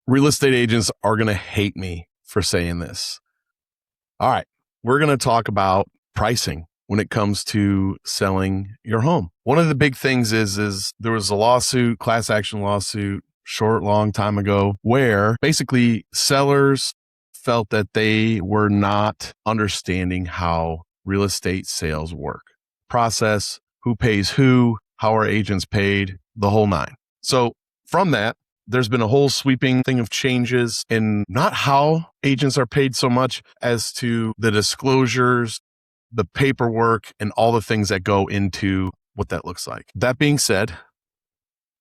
Real estate agents are going to hate me for saying this. All right, we're going to talk about pricing when it comes to selling your home. One of the big things is there was a lawsuit, class action lawsuit, long time ago, where basically sellers felt that they were not understanding how real estate sales work. Process, who pays who, how are agents paid, the whole nine. So from that, there's been a whole sweeping thing of changes in not how agents are paid so much as to the disclosures, the paperwork, and all the things that go into what that looks like. That being said,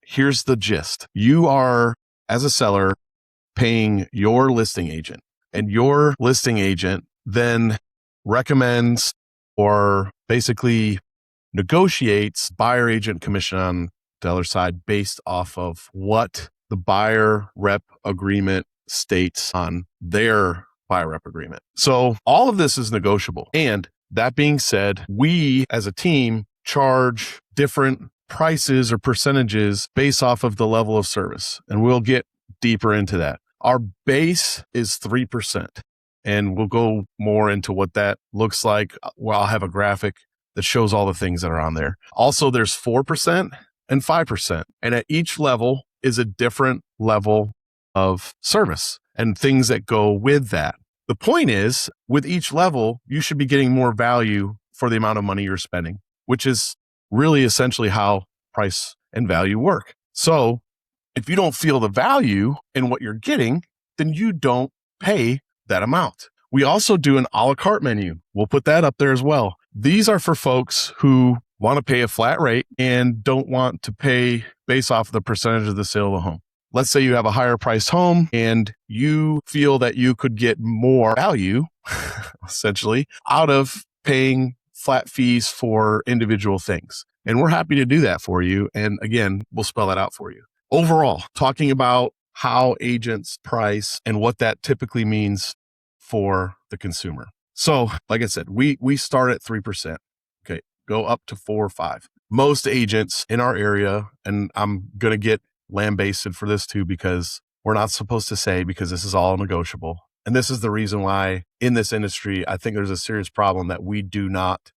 here's the gist. You are, as a seller, paying your listing agent, and your listing agent then recommends or basically negotiates buyer agent commission on the other side based off of what the buyer rep agreement states on their buyer rep agreement. So all of this is negotiable. And that being said, we as a team charge different prices or percentages based off of the level of service. And we'll get deeper into that. Our base is 3%. And we'll go more into what that looks like. Well, I'll have a graphic that shows all the things that are on there. Also, there's 4% and 5%. And at each level is a different level of service and things that go with that. The point is, with each level, you should be getting more value for the amount of money you're spending, which is really essentially how price and value work. So if you don't feel the value in what you're getting, then you don't pay that amount. We also do an a la carte menu. We'll put that up there as well. These are for folks who want to pay a flat rate and don't want to pay based off of the percentage of the sale of the home. Let's say you have a higher priced home and you feel that you could get more value, essentially, out of paying flat fees for individual things. And we're happy to do that for you. And again, we'll spell that out for you. Overall, talking about how agents price and what that typically means for the consumer. So, like I said, we start at 3%. Okay, go up to 4 or 5. Most agents in our area, and I'm going to get lambasted for this too, because we're not supposed to say, because this is all negotiable. And this is the reason why in this industry, I think there's a serious problem that we do not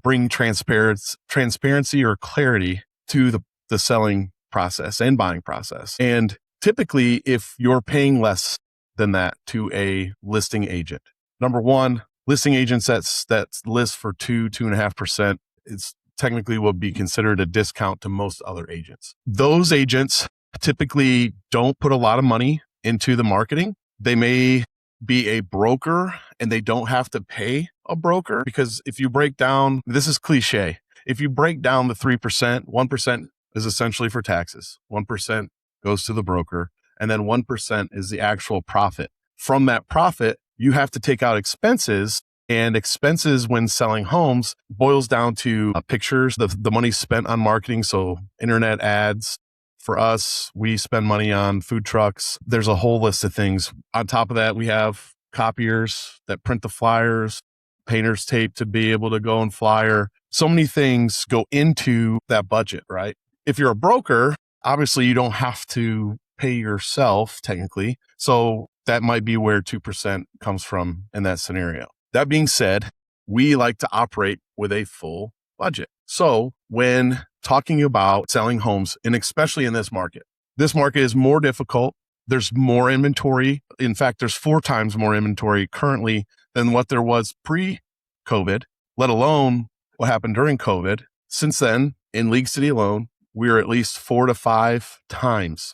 bring transparency or clarity to the selling process and buying process. And typically, if you're paying less than that to a listing agent, number one, listing agents that list for 2.5%, it's technically would be considered a discount to most other agents. Those agents typically don't put a lot of money into the marketing. They may be a broker and they don't have to pay a broker, because if you break down, this is cliche, if you break down the 3%, 1% is essentially for taxes. 1% goes to the broker, and then 1% is the actual profit. From that profit, you have to take out expenses, and expenses when selling homes boils down to pictures, the money spent on marketing. So internet ads. For us, we spend money on food trucks. There's a whole list of things. On top of that, we have copiers that print the flyers, painter's tape to be able to go and flyer. So many things go into that budget, right? If you're a broker, obviously you don't have to pay yourself technically. So that might be where 2% comes from in that scenario. That being said, we like to operate with a full budget. So when talking about selling homes, and especially in this market is more difficult. There's more inventory. In fact, there's 4 times more inventory currently than what there was pre-COVID, let alone what happened during COVID. Since then, in League City alone, we're at least 4 to 5 times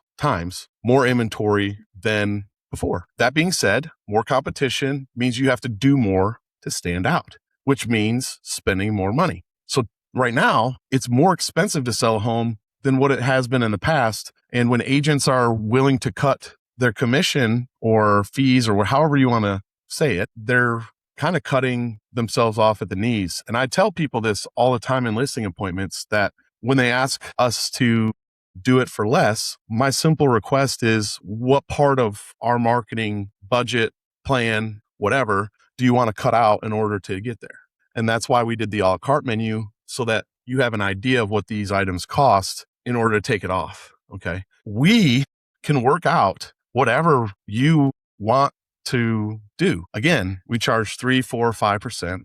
more inventory than before. That being said, more competition means you have to do more to stand out, which means spending more money. So right now, it's more expensive to sell a home than what it has been in the past. And when agents are willing to cut their commission or fees or however you want to say it, they're kind of cutting themselves off at the knees. And I tell people this all the time in listing appointments, that when they ask us to do it for less, my simple request is, what part of our marketing budget plan, whatever, do you want to cut out in order to get there? And that's why we did the a la carte menu, so that you have an idea of what these items cost in order to take it off. Okay. We can work out whatever you want to do. Again, we charge 3, 4, 5%,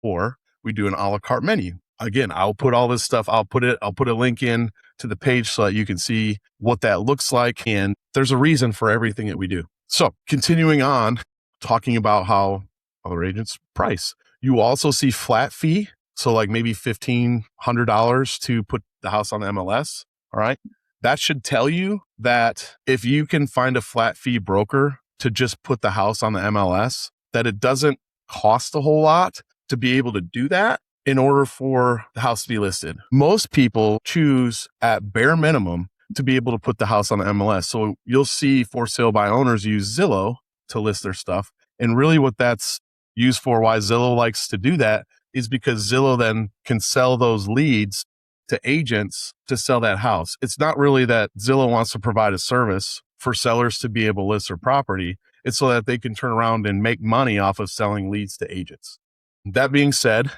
or we do an a la carte menu. Again, I'll put all this stuff, I'll put a link in to the page so that you can see what that looks like. And there's a reason for everything that we do. So continuing on, talking about how other agents price. You also see flat fee. So like maybe $1,500 to put the house on the MLS. All right. That should tell you that if you can find a flat fee broker to just put the house on the MLS, that it doesn't cost a whole lot to be able to do that in order for the house to be listed. Most people choose at bare minimum to be able to put the house on the MLS. So you'll see for sale by owners use Zillow to list their stuff. And really what that's used for, why Zillow likes to do that, is because Zillow then can sell those leads to agents to sell that house. It's not really that Zillow wants to provide a service for sellers to be able to list their property. It's so that they can turn around and make money off of selling leads to agents. That being said,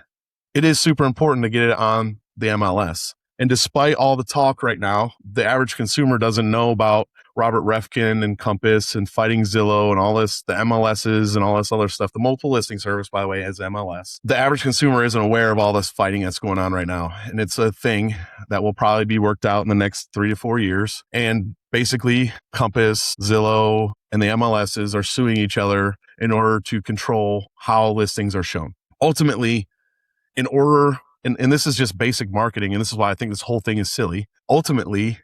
it is super important to get it on the MLS. And despite all the talk right now, the average consumer doesn't know about Robert Refkin and Compass and Fighting Zillow and all this, the MLSs and all this other stuff. The multiple listing service, by the way, is MLS. The average consumer isn't aware of all this fighting that's going on right now. And it's a thing that will probably be worked out in the next 3 to 4 years. And basically, Compass, Zillow, and the MLSs are suing each other in order to control how listings are shown. Ultimately, in order, and this is just basic marketing, and this is why I think this whole thing is silly. Ultimately,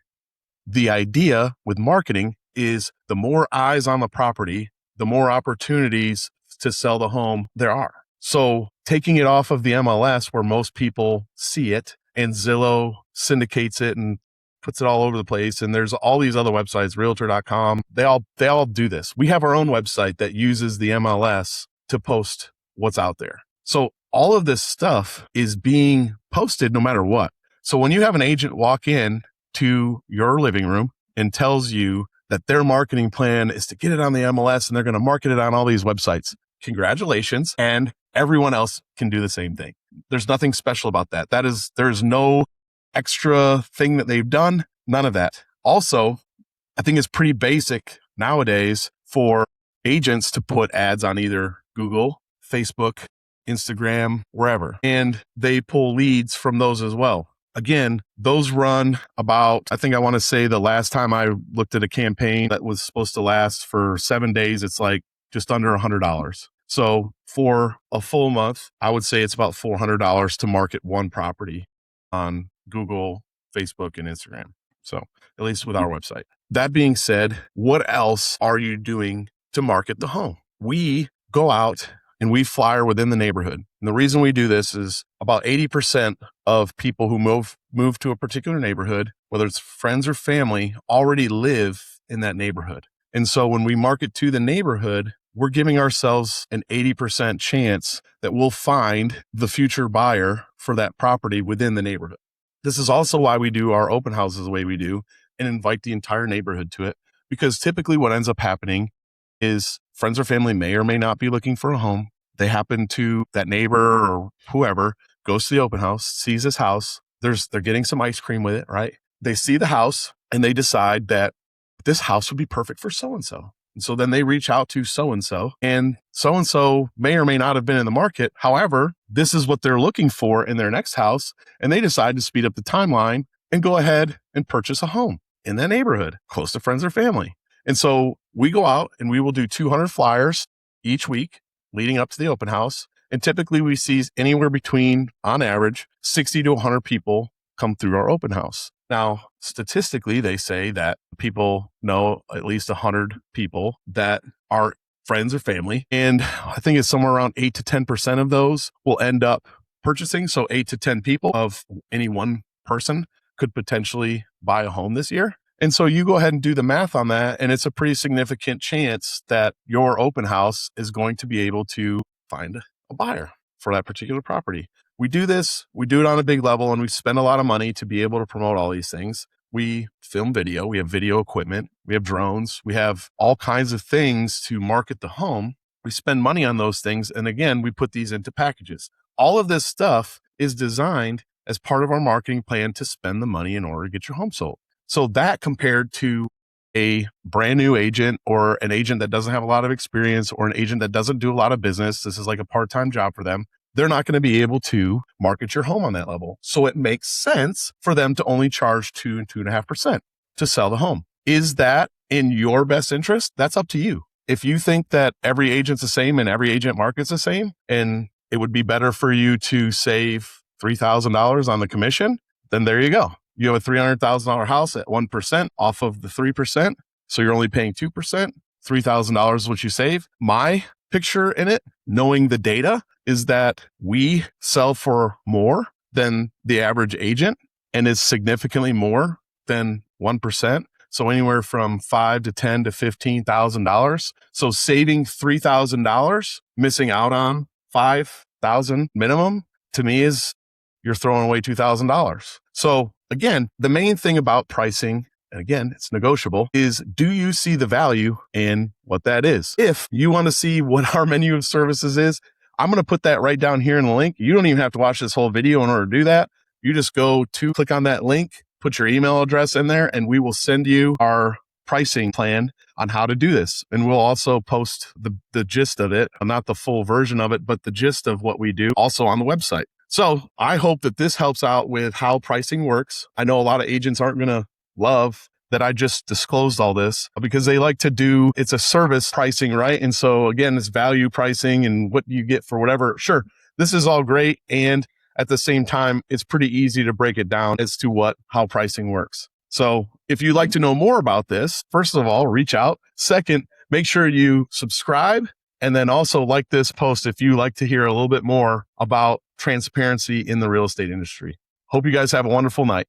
the idea with marketing is the more eyes on the property, the more opportunities to sell the home there are. So taking it off of the MLS where most people see it, and Zillow syndicates it and puts it all over the place. And there's all these other websites, realtor.com. They all do this. We have our own website that uses the MLS to post what's out there. So all of this stuff is being posted no matter what. So when you have an agent walk in to your living room and tells you that their marketing plan is to get it on the MLS and they're going to market it on all these websites, congratulations. And everyone else can do the same thing. There's nothing special about that. There's no extra thing that they've done. None of that. Also, I think it's pretty basic nowadays for agents to put ads on either Google, Facebook, Instagram, wherever, and they pull leads from those as well. Again, those run about, I think I want to say the last time I looked at a campaign that was supposed to last for 7 days, it's like just under $100. So for a full month, I would say it's about $400 to market one property on Google, Facebook, and Instagram. So at least with our website. That being said, what else are you doing to market the home? We go out and we flyer within the neighborhood. And the reason we do this is about 80% of people who move to a particular neighborhood, whether it's friends or family, already live in that neighborhood. And so when we market to the neighborhood, we're giving ourselves an 80% chance that we'll find the future buyer for that property within the neighborhood. This is also why we do our open houses the way we do and invite the entire neighborhood to it, because typically what ends up happening is friends or family may or may not be looking for a home. They happen to, that neighbor or whoever goes to the open house, sees this house. They're getting some ice cream with it, right? They see the house and they decide that this house would be perfect for so-and-so. And so then they reach out to so-and-so may or may not have been in the market. However, this is what they're looking for in their next house. And they decide to speed up the timeline and go ahead and purchase a home in that neighborhood, close to friends or family. And so we go out and we will do 200 flyers each week leading up to the open house. And typically we see anywhere between, on average, 60 to 100 people come through our open house. Now, statistically, they say that people know at least 100 people that are friends or family. And I think it's somewhere around 8 to 10% of those will end up purchasing. So 8 to 10 people of any one person could potentially buy a home this year. And so you go ahead and do the math on that. And it's a pretty significant chance that your open house is going to be able to find a buyer for that particular property. We do it on a big level, and we spend a lot of money to be able to promote all these things. We film video, we have video equipment, we have drones, we have all kinds of things to market the home. We spend money on those things. And again, we put these into packages. All of this stuff is designed as part of our marketing plan to spend the money in order to get your home sold. So that compared to a brand new agent or an agent that doesn't have a lot of experience or an agent that doesn't do a lot of business, this is like a part-time job for them, they're not going to be able to market your home on that level. So it makes sense for them to only charge 2 and 2.5% to sell the home. Is that in your best interest? That's up to you. If you think that every agent's the same and every agent market's the same, and it would be better for you to save $3,000 on the commission, then there you go. You have a $300,000 house at 1% off of the 3%. So you're only paying 2%. $3,000 is what you save. My picture in it, knowing the data, is that we sell for more than the average agent and is significantly more than 1%. So anywhere from $5,000 to $10,000 to $15,000. So saving $3,000, missing out on $5,000 minimum, to me is you're throwing away $2,000. So again, the main thing about pricing, and again, it's negotiable, is do you see the value in what that is? If you want to see what our menu of services is, I'm going to put that right down here in the link. You don't even have to watch this whole video in order to do that. You just click on that link, put your email address in there, and we will send you our pricing plan on how to do this. And we'll also post the gist of it, not the full version of it, but the gist of what we do also on the website. So I hope that this helps out with how pricing works. I know a lot of agents aren't going to love that I just disclosed all this because they like to do, it's a service pricing, right? And so again, it's value pricing and what you get for whatever. Sure, this is all great. And at the same time, it's pretty easy to break it down as to how pricing works. So if you'd like to know more about this, first of all, reach out. Second, make sure you subscribe and then also like this post if you like to hear a little bit more about transparency in the real estate industry. Hope you guys have a wonderful night.